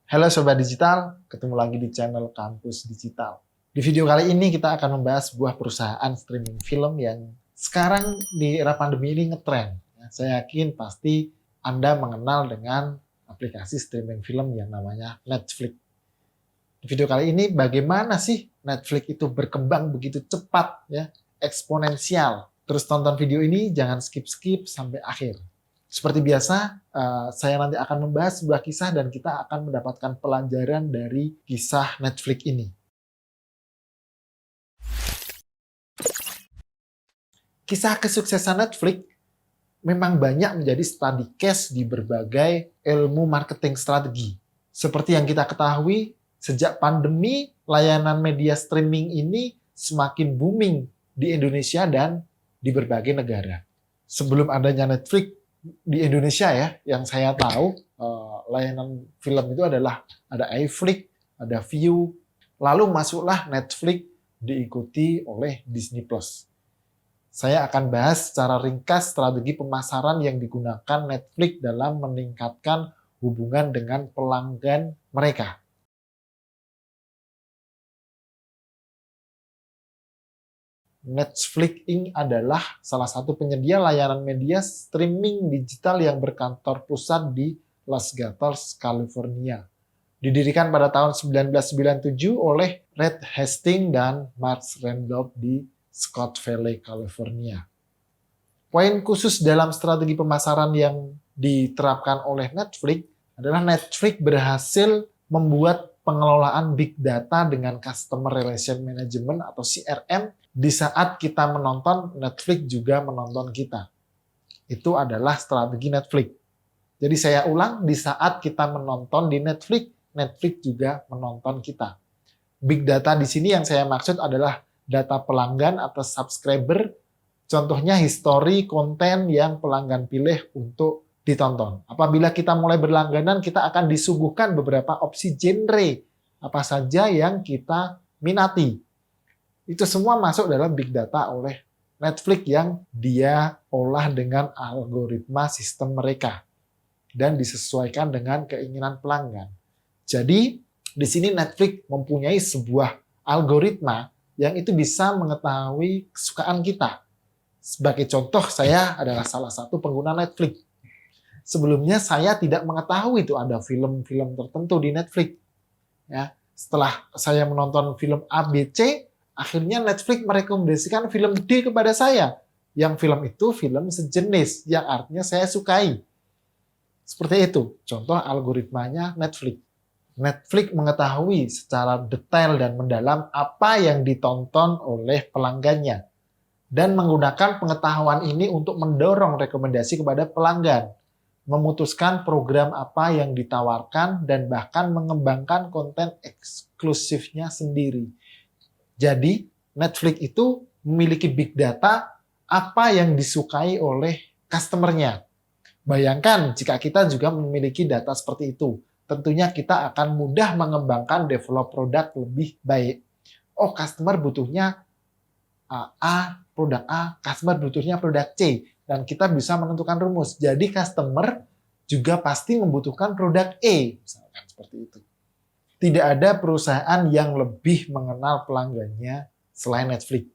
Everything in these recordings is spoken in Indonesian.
Halo Sobat Digital, ketemu lagi di channel Kampus Digital. Di video kali ini kita akan membahas sebuah perusahaan streaming film yang sekarang di era pandemi ini ngetren. Saya yakin pasti Anda mengenal dengan aplikasi streaming film yang namanya Netflix. Di video kali ini bagaimana sih Netflix itu berkembang begitu cepat, ya, eksponensial. Terus tonton video ini jangan skip-skip sampai akhir. Seperti biasa, saya nanti akan membahas sebuah kisah dan kita akan mendapatkan pelajaran dari kisah Netflix ini. Kisah kesuksesan Netflix memang banyak menjadi study case di berbagai ilmu marketing strategi. Seperti yang kita ketahui, sejak pandemi, layanan media streaming ini semakin booming di Indonesia dan di berbagai negara. Sebelum adanya Netflix, di Indonesia ya, yang saya tahu layanan film itu adalah ada iFlix, ada Viu, lalu masuklah Netflix diikuti oleh Disney Plus. Saya akan bahas secara ringkas strategi pemasaran yang digunakan Netflix dalam meningkatkan hubungan dengan pelanggan mereka. Netflix Inc. adalah salah satu penyedia layanan media streaming digital yang berkantor pusat di Los Gatos, California. Didirikan pada tahun 1997 oleh Reed Hastings dan Mark Randolph di Scott Valley, California. Poin khusus dalam strategi pemasaran yang diterapkan oleh Netflix adalah Netflix berhasil membuat pengelolaan big data dengan Customer Relation Management atau CRM. Di saat kita menonton, Netflix juga menonton kita. Itu adalah strategi Netflix. Jadi saya ulang, di saat kita menonton di Netflix, Netflix juga menonton kita. Big data di sini yang saya maksud adalah data pelanggan atau subscriber, contohnya histori konten yang pelanggan pilih untuk ditonton. Apabila kita mulai berlangganan, kita akan disuguhkan beberapa opsi genre, apa saja yang kita minati. Itu semua masuk dalam big data oleh Netflix yang dia olah dengan algoritma sistem mereka dan disesuaikan dengan keinginan pelanggan. Jadi, di sini Netflix mempunyai sebuah algoritma yang itu bisa mengetahui kesukaan kita. Sebagai contoh, saya adalah salah satu pengguna Netflix. Sebelumnya saya tidak mengetahui itu ada film-film tertentu di Netflix. Ya, setelah saya menonton film ABC, akhirnya Netflix merekomendasikan film D kepada saya. Yang film itu film sejenis, yang artinya saya sukai. Seperti itu, contoh algoritmanya Netflix. Netflix mengetahui secara detail dan mendalam apa yang ditonton oleh pelanggannya. Dan menggunakan pengetahuan ini untuk mendorong rekomendasi kepada pelanggan. Memutuskan program apa yang ditawarkan dan bahkan mengembangkan konten eksklusifnya sendiri. Jadi, Netflix itu memiliki big data apa yang disukai oleh customer-nya. Bayangkan jika kita juga memiliki data seperti itu. Tentunya kita akan mudah mengembangkan develop produk lebih baik. Oh, customer butuhnya produk A, customer butuhnya produk C. Dan kita bisa menentukan rumus. Jadi, customer juga pasti membutuhkan produk E. Misalkan seperti itu. Tidak ada perusahaan yang lebih mengenal pelanggannya selain Netflix.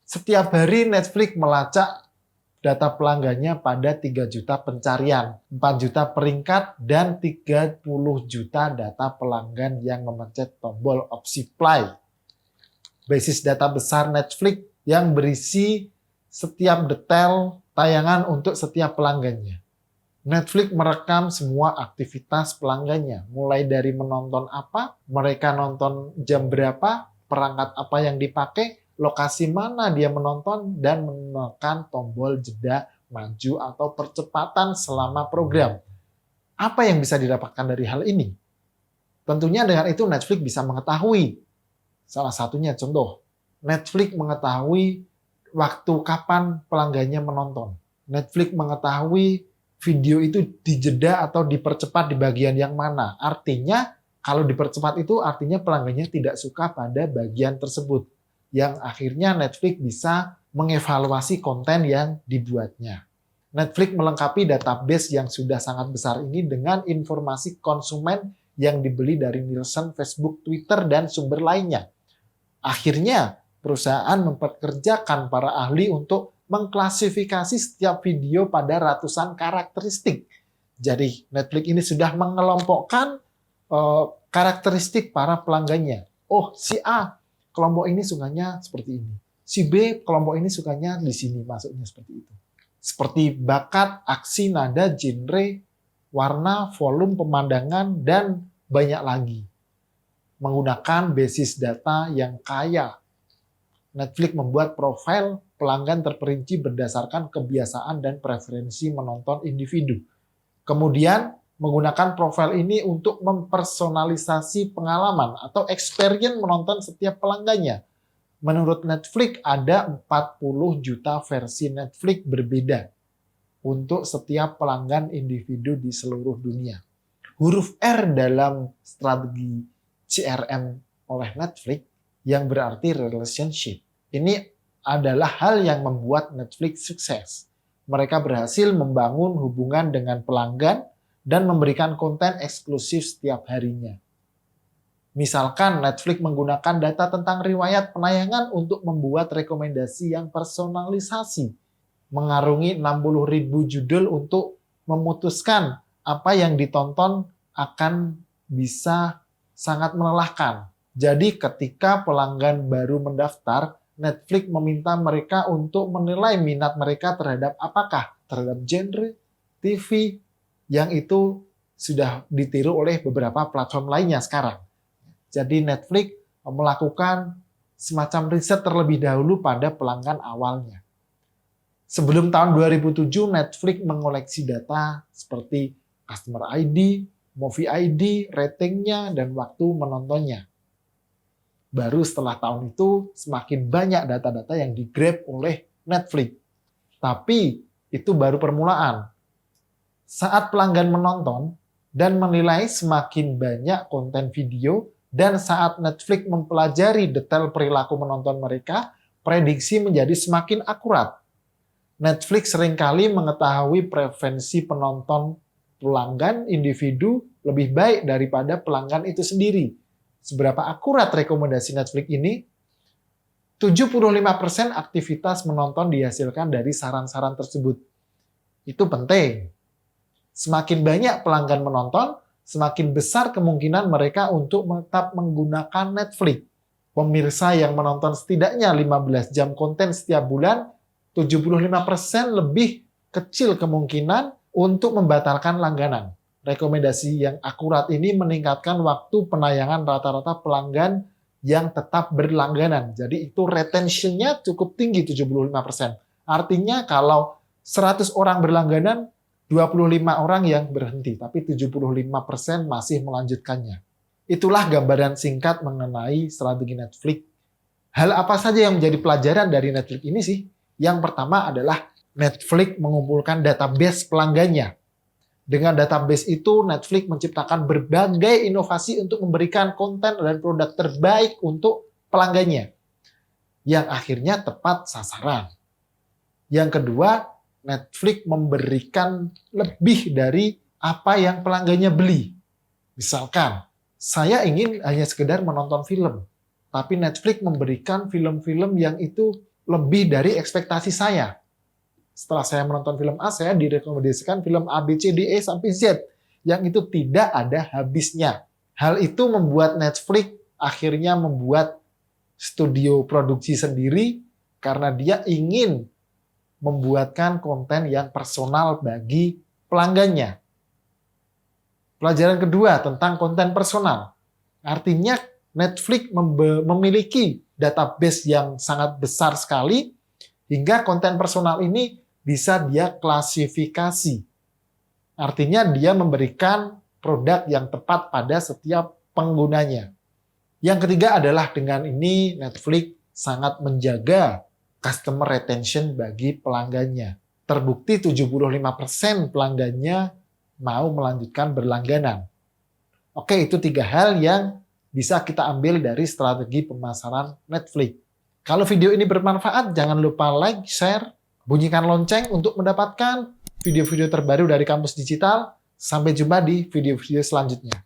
Setiap hari Netflix melacak data pelanggannya pada 3 juta pencarian, 4 juta peringkat, dan 30 juta data pelanggan yang memencet tombol opsi play. Basis data besar Netflix yang berisi setiap detail tayangan untuk setiap pelanggannya. Netflix merekam semua aktivitas pelanggannya, mulai dari menonton apa, mereka nonton jam berapa, perangkat apa yang dipakai, lokasi mana dia menonton, dan menekan tombol jeda maju atau percepatan selama program. Apa yang bisa didapatkan dari hal ini? Tentunya dengan itu Netflix bisa mengetahui. Salah satunya contoh, Netflix mengetahui waktu kapan pelanggannya menonton. Netflix mengetahui video itu dijeda atau dipercepat di bagian yang mana. Artinya, kalau dipercepat itu artinya pelanggannya tidak suka pada bagian tersebut. Yang akhirnya Netflix bisa mengevaluasi konten yang dibuatnya. Netflix melengkapi database yang sudah sangat besar ini dengan informasi konsumen yang dibeli dari Nielsen, Facebook, Twitter, dan sumber lainnya. Akhirnya, perusahaan mempekerjakan para ahli untuk mengklasifikasi setiap video pada ratusan karakteristik. Jadi, Netflix ini sudah mengelompokkan karakteristik para pelanggannya. Oh, si A, kelompok ini sukanya seperti ini. Si B, kelompok ini sukanya di sini, masuknya seperti itu. Seperti bakat, aksi, nada, genre, warna, volume, pemandangan, dan banyak lagi. Menggunakan basis data yang kaya. Netflix membuat profil pelanggan terperinci berdasarkan kebiasaan dan preferensi menonton individu. Kemudian, menggunakan profil ini untuk mempersonalisasi pengalaman atau experience menonton setiap pelanggannya. Menurut Netflix, ada 40 juta versi Netflix berbeda untuk setiap pelanggan individu di seluruh dunia. Huruf R dalam strategi CRM oleh Netflix yang berarti relationship. Ini adalah hal yang membuat Netflix sukses. Mereka berhasil membangun hubungan dengan pelanggan dan memberikan konten eksklusif setiap harinya. Misalkan Netflix menggunakan data tentang riwayat penayangan untuk membuat rekomendasi yang personalisasi, mengarungi 60.000 judul untuk memutuskan apa yang ditonton akan bisa sangat melelahkan. Jadi ketika pelanggan baru mendaftar, Netflix meminta mereka untuk menilai minat mereka terhadap apakah? Terhadap genre, TV, yang itu sudah ditiru oleh beberapa platform lainnya sekarang. Jadi Netflix melakukan semacam riset terlebih dahulu pada pelanggan awalnya. Sebelum tahun 2007, Netflix mengoleksi data seperti customer ID, movie ID, ratingnya, dan waktu menontonnya. Baru setelah tahun itu, semakin banyak data-data yang di-grab oleh Netflix. Tapi itu baru permulaan. Saat pelanggan menonton dan menilai semakin banyak konten video, dan saat Netflix mempelajari detail perilaku menonton mereka, prediksi menjadi semakin akurat. Netflix seringkali mengetahui preferensi penonton pelanggan individu lebih baik daripada pelanggan itu sendiri. Seberapa akurat rekomendasi Netflix ini? 75% aktivitas menonton dihasilkan dari saran-saran tersebut. Itu penting. Semakin banyak pelanggan menonton, semakin besar kemungkinan mereka untuk tetap menggunakan Netflix. Pemirsa yang menonton setidaknya 15 jam konten setiap bulan, 75% lebih kecil kemungkinan untuk membatalkan langganan. Rekomendasi yang akurat ini meningkatkan waktu penayangan rata-rata pelanggan yang tetap berlangganan. Jadi itu retention-nya cukup tinggi, 75%. Artinya kalau 100 orang berlangganan, 25 orang yang berhenti, tapi 75% masih melanjutkannya. Itulah gambaran singkat mengenai strategi Netflix. Hal apa saja yang menjadi pelajaran dari Netflix ini sih? Yang pertama adalah Netflix mengumpulkan database pelanggannya. Dengan database itu, Netflix menciptakan berbagai inovasi untuk memberikan konten dan produk terbaik untuk pelanggannya, yang akhirnya tepat sasaran. Yang kedua, Netflix memberikan lebih dari apa yang pelanggannya beli. Misalkan, saya ingin hanya sekedar menonton film, tapi Netflix memberikan film-film yang itu lebih dari ekspektasi saya. Setelah saya menonton film A, saya direkomendasikan film A, B, C, D, E, sampai Z, yang itu tidak ada habisnya. Hal itu membuat Netflix akhirnya membuat studio produksi sendiri karena dia ingin membuatkan konten yang personal bagi pelanggannya. Pelajaran kedua tentang konten personal. Artinya Netflix memiliki database yang sangat besar sekali hingga konten personal ini bisa dia klasifikasi. Artinya dia memberikan produk yang tepat pada setiap penggunanya. Yang ketiga adalah dengan ini Netflix sangat menjaga customer retention bagi pelanggannya. Terbukti 75% pelanggannya mau melanjutkan berlangganan. Oke, itu 3 hal yang bisa kita ambil dari strategi pemasaran Netflix. Kalau video ini bermanfaat, jangan lupa like, share, bunyikan lonceng untuk mendapatkan video-video terbaru dari Kampus Digital. Sampai jumpa di video-video selanjutnya.